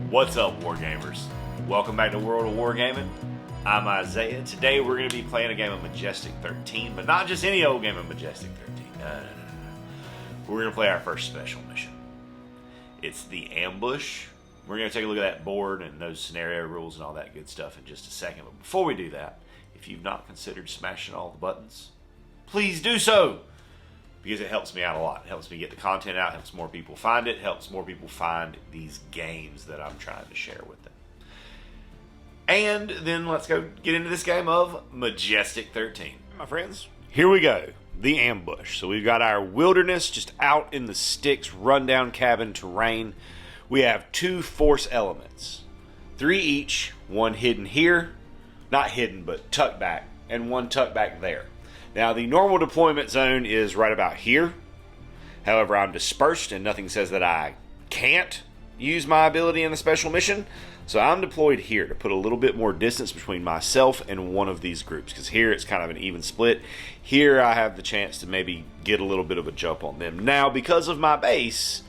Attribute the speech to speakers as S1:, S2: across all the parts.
S1: What's up, Wargamers? Welcome back to World of Wargaming. I'm Isaiah. Today we're going to be playing a game of Majestic 13, but not just any old game of Majestic 13. No. We're going to play our first special mission. It's the ambush. We're going to take a look at that board and those scenario rules and all that good stuff in just a second. But before we do that, if you've not considered smashing all the buttons, please do so, because it helps me out a lot. It helps me get the content out, helps more people find it, helps more people find these games that I'm trying to share with them. And then let's go get into this game of Majestic 13. My friends, here we go. The ambush. So we've got our wilderness just out in the sticks, rundown cabin terrain. We have 2 force elements. 3 each, 1 hidden here, not hidden, but tucked back, and 1 tucked back there. Now, the normal deployment zone is right about here. However, I'm dispersed, and nothing says that I can't use my ability in the special mission. So I'm deployed here to put a little bit more distance between myself and one of these groups, because here it's kind of an even split. Here I have the chance to maybe get a little bit of a jump on them. Now, because of my base,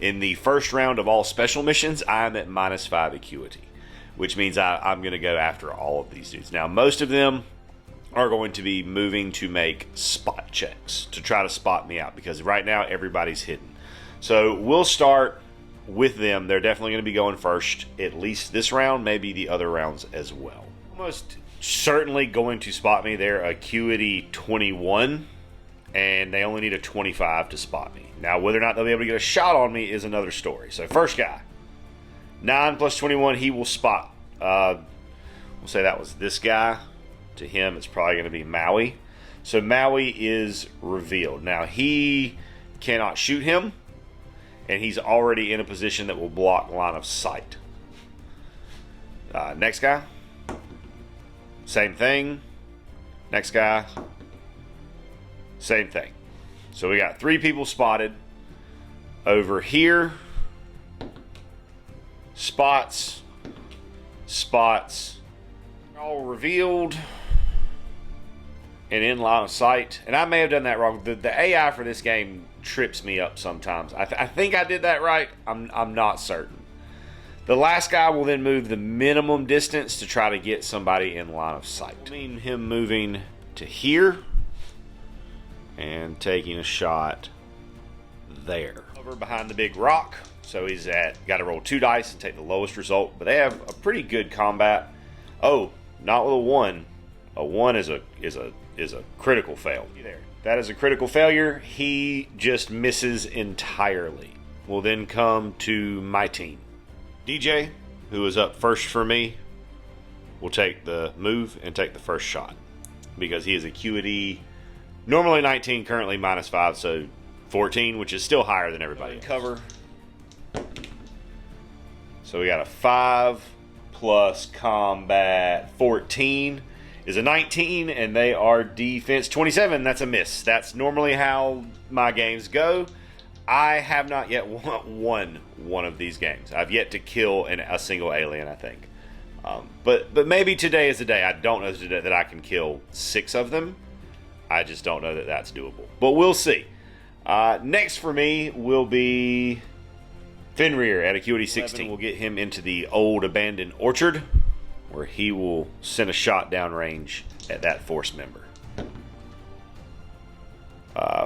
S1: in the first round of all special missions, I'm at -5 acuity, which means I'm going to go after all of these dudes. Now, most of them are going to be moving to make spot checks to try to spot me out, because right now everybody's hidden. So we'll start with them. They're definitely going to be going first, at least this round, maybe the other rounds as well. Almost certainly going to spot me. They're acuity 21, and they only need a 25 to spot me. Now, whether or not they'll be able to get a shot on me is another story. So first guy, 9 plus 21, he will spot. We'll say that was this guy. To him, it's probably going to be Maui. So Maui is revealed. Now, he cannot shoot him, and he's already in a position that will block line of sight. Next guy, same thing. Next guy, same thing. So we got 3 people spotted. Over here, spots, all revealed and in line of sight. And I may have done that wrong. The AI for this game trips me up sometimes. I think I did that right. I'm not certain. The last guy will then move the minimum distance to try to get somebody in line of sight. I mean him moving to here and taking a shot there. Over behind the big rock. So he's got to roll 2 dice and take the lowest result. But they have a pretty good combat. Oh, not with a 1. A 1 is a critical fail. That is a critical failure. He just misses entirely. We'll then come to my team. DJ, who is up first for me, will take the move and take the first shot, because he is acuity normally 19, currently -5, so 14, which is still higher than everybody else. Cover. So we got a 5 plus combat 14 is a 19, and they are defense 27. That's a miss. That's normally how my games go. I have not yet won one of these games. I've yet to kill a single alien, I think. But maybe today is the day. I don't know today that I can kill 6 of them. I just don't know that that's doable. But we'll see. Next for me will be Fenrir at acuity 16. We'll get him into the old abandoned orchard, where he will send a shot downrange at that force member.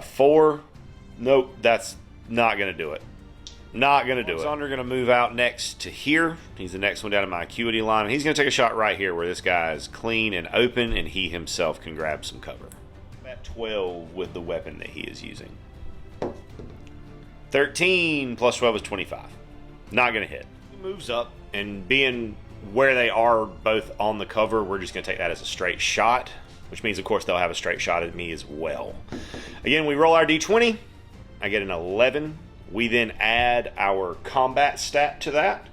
S1: 4. Nope, that's not going to do it. Not going to do it. Alexander going to move out next to here. He's the next one down in my acuity line, and he's going to take a shot right here where this guy is clean and open, and he himself can grab some cover. I'm at 12 with the weapon that he is using. 13 plus 12 is 25. Not going to hit. He moves up, and being where they are both on the cover, we're just going to take that as a straight shot, which means, of course, they'll have a straight shot at me as well. Again, we roll our d20. I get an 11. We then add our combat stat to that.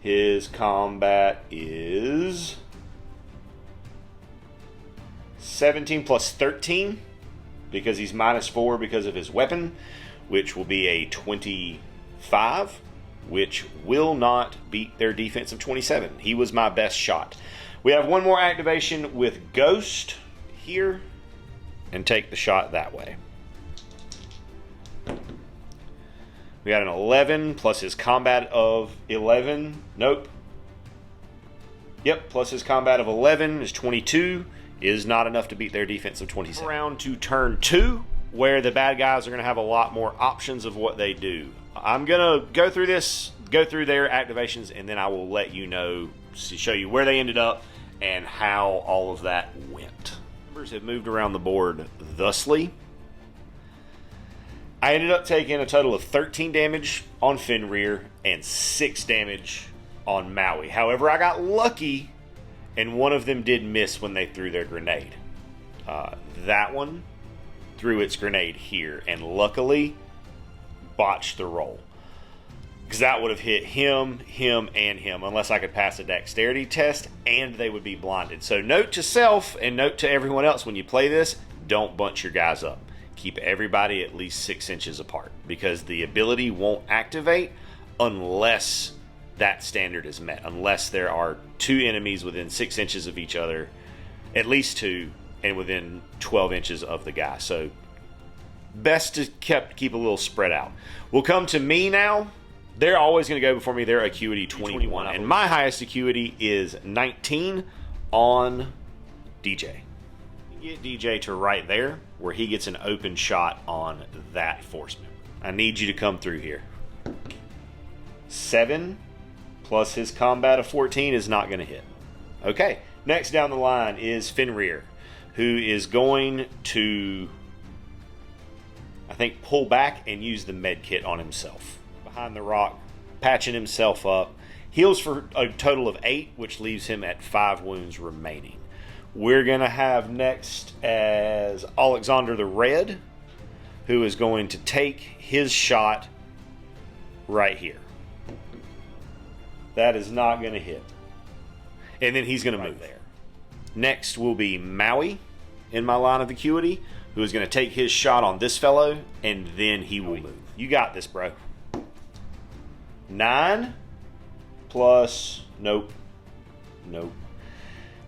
S1: His combat is 17 plus 13, because he's -4 because of his weapon, which will be a 25, which will not beat their defense of 27. He was my best shot. We have one more activation with Ghost here, and take the shot that way. We got an 11 plus his combat of 11. Nope. Yep, plus his combat of 11 is 22. Is not enough to beat their defense of 27. Around to turn 2, where the bad guys are going to have a lot more options of what they do. I'm going to go through this, go through their activations, and then I will let you know, show you where they ended up and how all of that went. Numbers have moved around the board thusly. I ended up taking a total of 13 damage on Fenrir and 6 damage on Maui. However, I got lucky, and one of them did miss when they threw their grenade. That one threw its grenade here, and luckily botched the roll. Because that would have hit him, and him, unless I could pass a dexterity test, and they would be blinded. So note to self, and note to everyone else when you play this, don't bunch your guys up. Keep everybody at least 6 inches apart, because the ability won't activate unless that standard is met, unless there are 2 enemies within 6 inches of each other, at least 2, and within 12 inches of the guy. So best to keep a little spread out. We'll come to me now. They're always going to go before me. They're acuity 21, and my highest acuity is 19 on DJ. Get DJ to right there, where he gets an open shot on that force member. I need you to come through here. 7 plus his combat of 14 is not going to hit. Okay, next down the line is Fenrir, who is going to, I think, pull back and use the med kit on himself. Behind the rock, patching himself up. Heals for a total of 8, which leaves him at 5 wounds remaining. We're going to have next as Alexander the Red, who is going to take his shot right here. That is not going to hit. And then he's going to move there. Next will be Maui in my line of acuity, who is going to take his shot on this fellow, and then he will move. You got this, bro. 9 plus... Nope.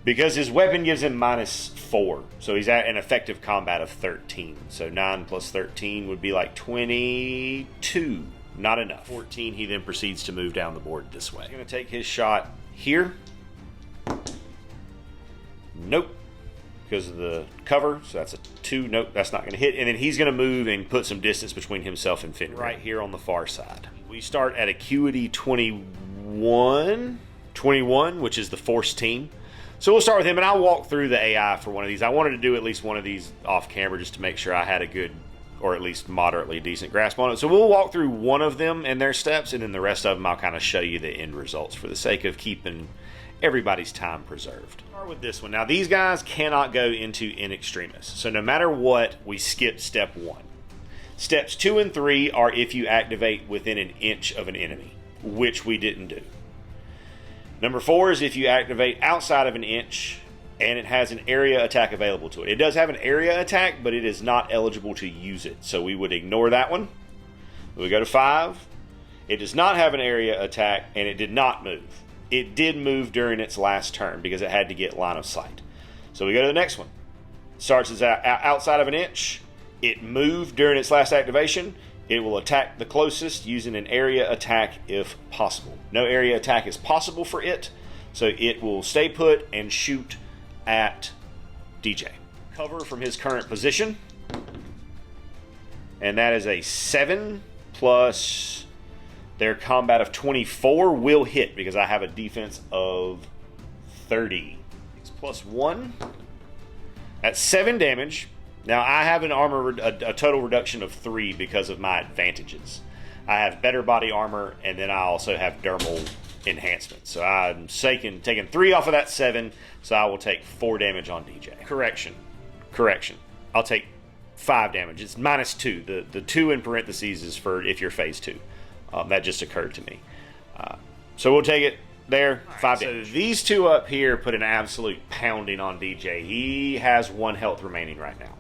S1: Because his weapon gives him -4. So he's at an effective combat of 13. So 9 plus 13 would be like 22. Not enough. 14, he then proceeds to move down the board this way. He's going to take his shot here. Nope. Because of the cover. So that's a 2. Nope, that's not going to hit. And then he's going to move and put some distance between himself and Fenrir. Right here on the far side. We start at acuity 21, which is the force team. So we'll start with him, and I'll walk through the AI for one of these. I wanted to do at least one of these off camera just to make sure I had a good, or at least moderately decent grasp on it. So we'll walk through one of them and their steps, and then the rest of them I'll kind of show you the end results for the sake of keeping everybody's time preserved. Start with this one. Now these guys cannot go into in extremis. So no matter what, we skip step 1. Steps 2 and 3 are if you activate within an inch of an enemy, which we didn't do. Number 4 is if you activate outside of an inch and it has an area attack available to it. It does have an area attack, but it is not eligible to use it. So we would ignore that one. We go to 5. It does not have an area attack, and it did not move. It did move during its last turn because it had to get line of sight. So we go to the next one. Starts as outside of an inch. It moved during its last activation. It will attack the closest using an area attack if possible. No area attack is possible for it, so it will stay put and shoot at DJ. Cover from his current position, and that is a 7 plus their combat of 24 will hit because I have a defense of 30. 6 plus 1. That's 7 damage. Now, I have an a total reduction of 3 because of my advantages. I have better body armor, and then I also have dermal enhancement. So I'm taking 3 off of that 7, so I will take 4 damage on DJ. Correction. I'll take 5 damage. It's -2. The 2 in parentheses is for if you're phase 2. That just occurred to me. So we'll take it there, 5 damage. So these 2 up here put an absolute pounding on DJ. He has 1 health remaining right now.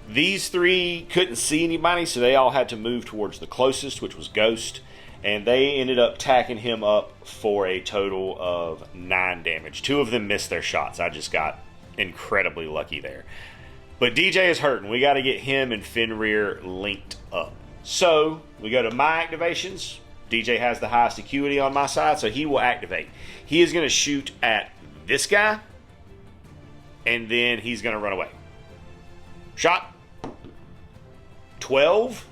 S1: These 3 couldn't see anybody, so they all had to move towards the closest, which was Ghost, and they ended up tacking him up for a total of 9 damage. 2 of them missed their shots. I just got incredibly lucky there. But DJ is hurting. We got to get him and Fenrir linked up. So we go to my activations. DJ has the highest acuity on my side, so he will activate. He is going to shoot at this guy, and then he's going to run away. Shot. 12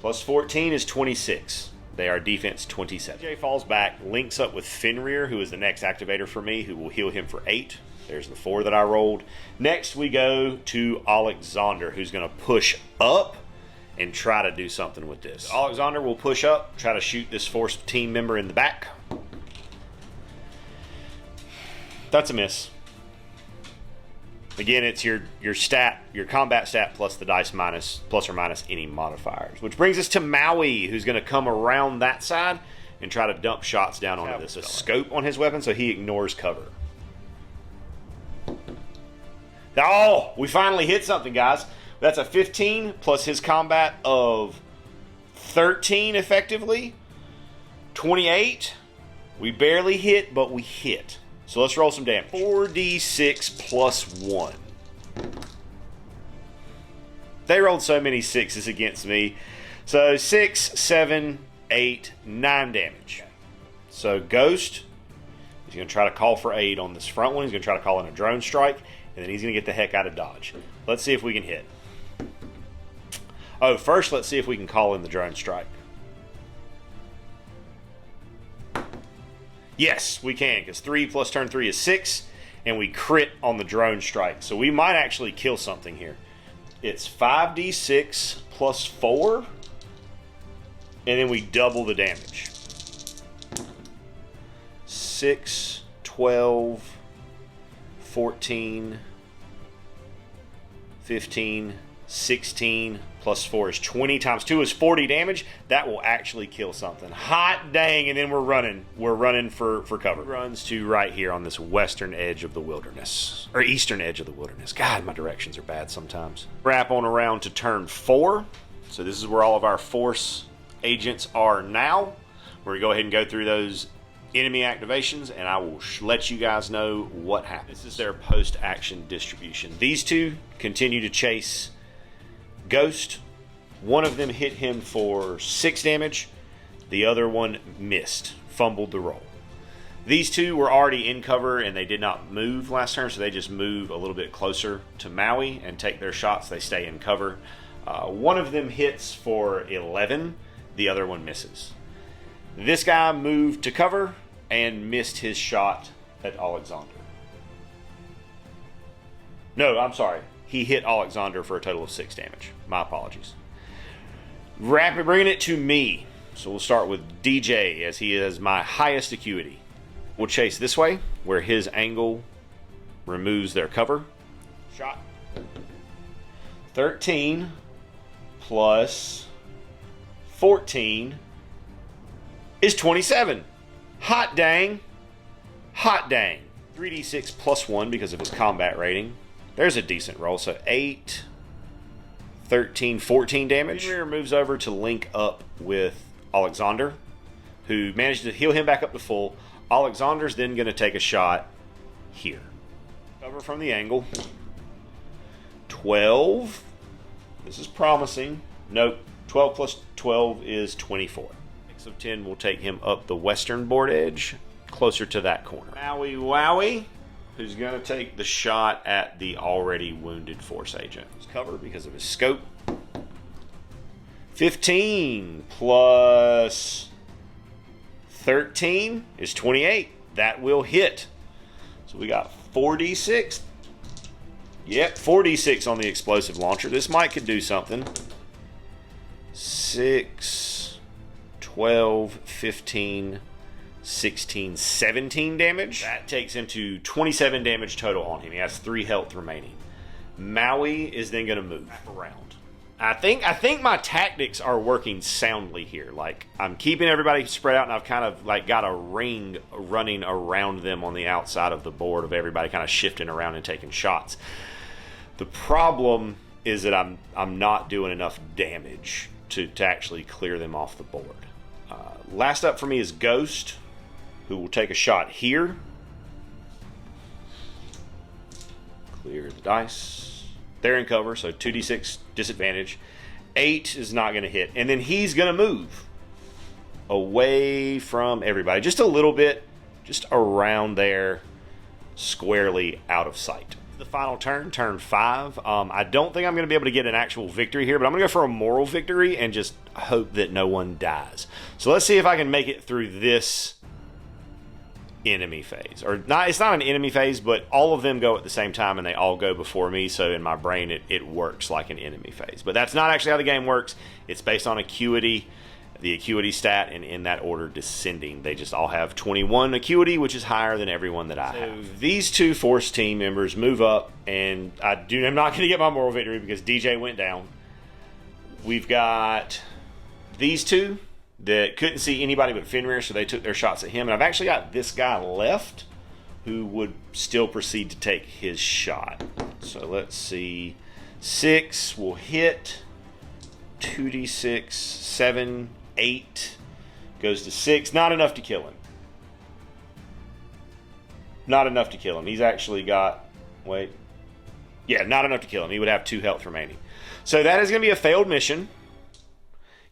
S1: plus 14 is 26. They are defense 27. DJ falls back, links up with Fenrir, who is the next activator for me, who will heal him for 8. There's the 4 that I rolled. Next, we go to Alexander, who's going to push up and try to do something with this. Alexander will push up, try to shoot this force team member in the back. That's a miss. Again, it's your stat, your combat stat plus the dice plus or minus any modifiers. Which brings us to Maui, who's going to come around that side and try to dump shots down onto this. A scope on his weapon, so he ignores cover. Oh, we finally hit something, guys. That's a 15 plus his combat of 13 effectively. 28. We barely hit, but we hit. So let's roll some damage. 4d6 plus 1. They rolled so many 6s against me. So 6, 7, 8, 9 damage. So Ghost is going to try to call for aid on this front one. He's going to try to call in a drone strike, and then he's going to get the heck out of dodge. Let's see if we can hit. Oh, first let's see if we can call in the drone strike. Yes, we can, because 3 plus turn 3 is 6, and we crit on the drone strike. So we might actually kill something here. It's 5d6 plus 4, and then we double the damage. 6, 12, 14, 15, 16, plus 4 is 20, times 2 is 40 damage. That will actually kill something. Hot dang, and then we're running. We're running for cover. Runs to right here on this western edge of the wilderness. Or eastern edge of the wilderness. God, my directions are bad sometimes. Wrap on around to turn 4. So this is where all of our force agents are now. We're going to go ahead and go through those enemy activations, and I will let you guys know what happens. This is their post-action distribution. These two continue to chase Ghost. One of them hit him for 6 damage. The other one missed, fumbled the roll. These two were already in cover and they did not move last turn, so they just move a little bit closer to Maui and take their shots. They stay in cover. One of them hits for 11. The other one misses. This guy moved to cover and missed his shot at Alexander. No, I'm sorry. He hit Alexander for a total of 6 damage. My apologies. Bringing it to me. So we'll start with DJ, as he is my highest acuity. We'll chase this way, where his angle removes their cover. Shot. 13 plus 14 is 27. Hot dang. Hot dang. 3d6 plus 1 because of his combat rating. There's a decent roll. So 8, 13, 14 damage. Fenrir moves over to link up with Alexander, who managed to heal him back up to full. Alexander's then going to take a shot here. Cover from the angle. 12. This is promising. Nope. 12 plus 12 is 24. 6 of 10 will take him up the western board edge, closer to that corner. Maui Wowie, who's going to take the shot at the already wounded force agent. He's covered because of his scope. 15 plus 13 is 28. That will hit. So we got 4d6. Yep, 4d6 on the explosive launcher. This might could do something. 6, 12, 15, 16, 17 damage. That takes him to 27 damage total on him. He has 3 health remaining. Maui is then going to move around. I think my tactics are working soundly here. Like, I'm keeping everybody spread out, and I've kind of like got a ring running around them on the outside of the board of everybody kind of shifting around and taking shots. The problem is that I'm not doing enough damage to actually clear them off the board. Last up for me is Ghost, who will take a shot here. Clear the dice. They're in cover, so 2d6 disadvantage. 8 is not going to hit. And then he's going to move away from everybody. Just a little bit. Just around there. Squarely out of sight. The final turn, turn 5. I don't think I'm going to be able to get an actual victory here, but I'm going to go for a moral victory and just hope that no one dies. So let's see if I can make it through this enemy phase. Or not, it's not an enemy phase, but all of them go at the same time and they all go before me, so in my brain it works like an enemy phase. But that's not actually how the game works. It's based on acuity, the acuity stat, and in that order descending. They just all have 21 acuity, which is higher than everyone that I have. These 2 Force team members move up, and I'm not going to get my moral victory because DJ went down. We've got these 2 that couldn't see anybody but Fenrir, so they took their shots at him. And I've actually got this guy left who would still proceed to take his shot. So let's see. 6 will hit. 2d6, 7, 8 goes to 6. Not enough to kill him. Not enough to kill him. He's actually got, wait. Yeah, not enough to kill him. He would have 2 health remaining. So that is going to be a failed mission.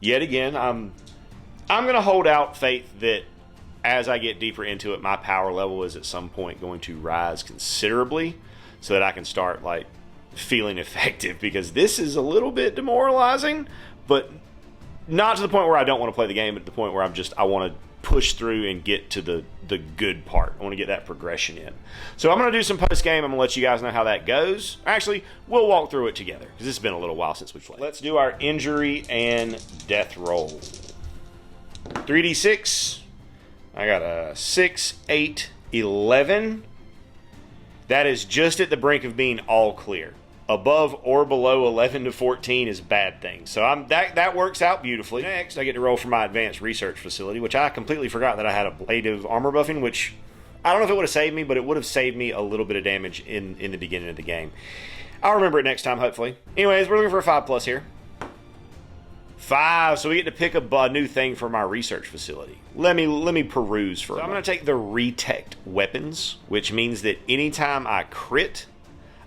S1: Yet again, I'm going to hold out faith that as I get deeper into it, my power level is at some point going to rise considerably so that I can start like feeling effective, because this is a little bit demoralizing, but not to the point where I don't want to play the game, but to the point where I want to push through and get to the good part. I want to get that progression in. So I'm going to do some post-game. I'm going to let you guys know how that goes. Actually, we'll walk through it together because it's been a little while since we've played. Let's do our injury and death roll. 3d6. I got a 6, 8, 11. That is just at the brink of being all clear. Above or below 11 to 14 is bad things. So that works out beautifully. Next, I get to roll for my advanced research facility, which I completely forgot that I had a blade of armor buffing, which I don't know if it would have saved me, but it would have saved me a little bit of damage in the beginning of the game. I'll remember it next time, hopefully. Anyways, we're looking for a 5+ here. 5, so we get to pick a new thing for my research facility. Let me peruse for a moment. I'm going to take the Retect weapons, which means that anytime I crit,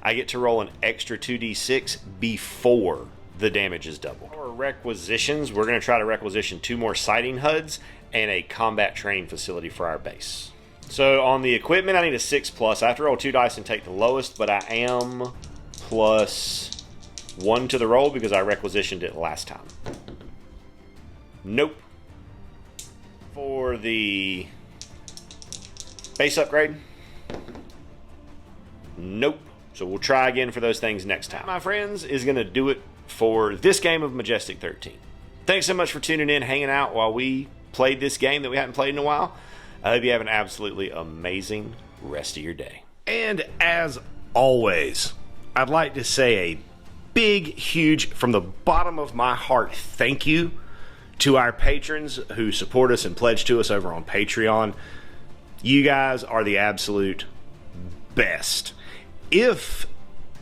S1: I get to roll an extra 2d6 before the damage is doubled. For requisitions, we're going to try to requisition 2 more sighting HUDs and a combat training facility for our base. So on the equipment, I need a 6+. I have to roll 2 dice and take the lowest, but I am +1 to the roll because I requisitioned it last time. Nope. For the base upgrade, nope. So we'll try again for those things next time. My friends, is going to do it for this game of Majestic 13. Thanks so much for tuning in, hanging out while we played this game that we hadn't played in a while. I hope you have an absolutely amazing rest of your day. And as always, I'd like to say a big, huge, from the bottom of my heart, thank you to our patrons who support us and pledge to us over on Patreon. You guys are the absolute best. If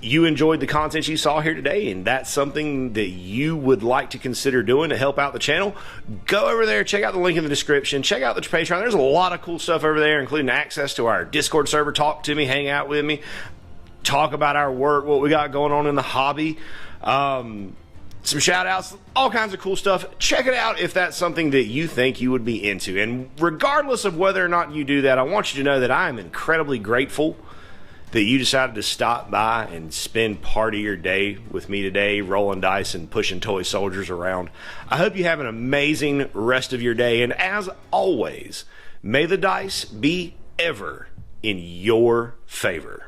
S1: you enjoyed the content you saw here today and that's something that you would like to consider doing to help out the channel, go over there, check out the link in the description, check out the Patreon. There's a lot of cool stuff over there, including access to our Discord server, talk to me, hang out with me, talk about our work, what we got going on in the hobby, some shout outs, all kinds of cool stuff. Check it out if that's something that you think you would be into. And regardless of whether or not you do that, I want you to know that I am incredibly grateful that you decided to stop by and spend part of your day with me today, rolling dice and pushing toy soldiers around. I hope you have an amazing rest of your day, and as always, may the dice be ever in your favor.